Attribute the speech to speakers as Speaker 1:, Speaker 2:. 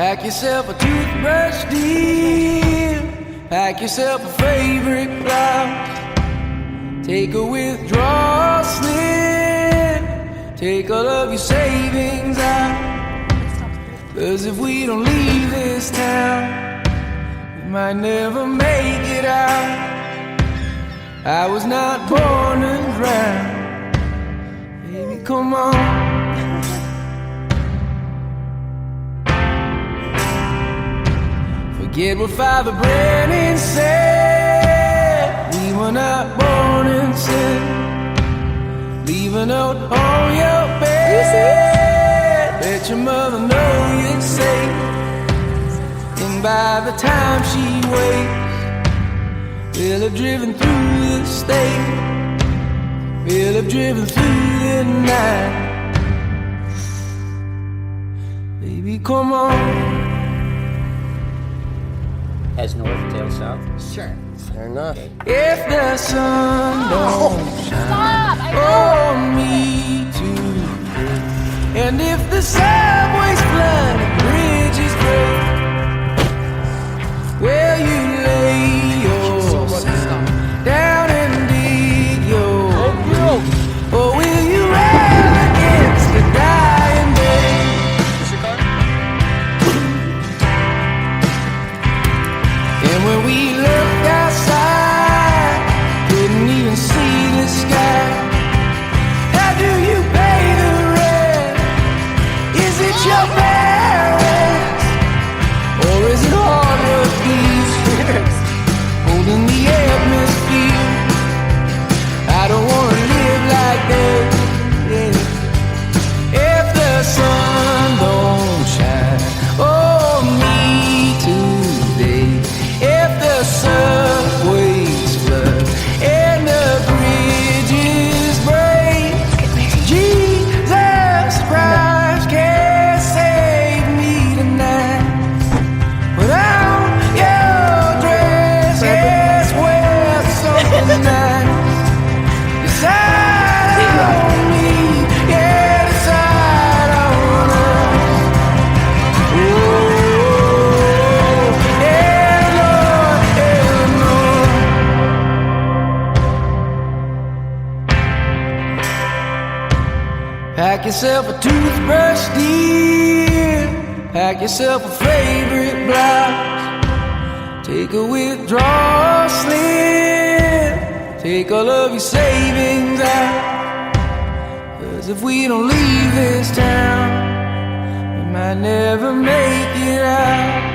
Speaker 1: Pack yourself a toothbrush, dear. Pack yourself a favorite blouse. Take a withdrawal slip. Take all of your savings out. 'Cause if we don't leave this town, we might never make it out. I was not born to drown. Baby, come on. Forget what Father Brennan said. We were not born in sin. Leave a note on your bed. Let your mother know you're safe. And by the time she wakes, we'll have driven through the state. We'll have driven through the night. Baby, come on.
Speaker 2: As north, tail south?
Speaker 3: Sure.
Speaker 2: Fair enough. Okay.
Speaker 1: If the sun don't shine on me today, and if the subway's flooded, the bridge is great, will you lay yourself down and dig your grave? Or will you run against the dying day? And when we looked outside, couldn't even see the sky. How do you pay the rent? Is it your parents? Or is it hard work these years? Holding the atmosphere. I don't wanna live like that. Yeah. If the sun don't shine on me today, if the subways flood and the bridges break, Jesus Christ can save me tonight. Put on your dress, yes, wear something nice. Decide on me, yeah, decide on us. Oh, yeah, Lord, yeah, Lord. Pack yourself a toothbrush, dear. Pack yourself a favorite blouse. Take a withdrawal slip. Take all of your savings out. 'Cause if we don't leave this town, we might never make it out.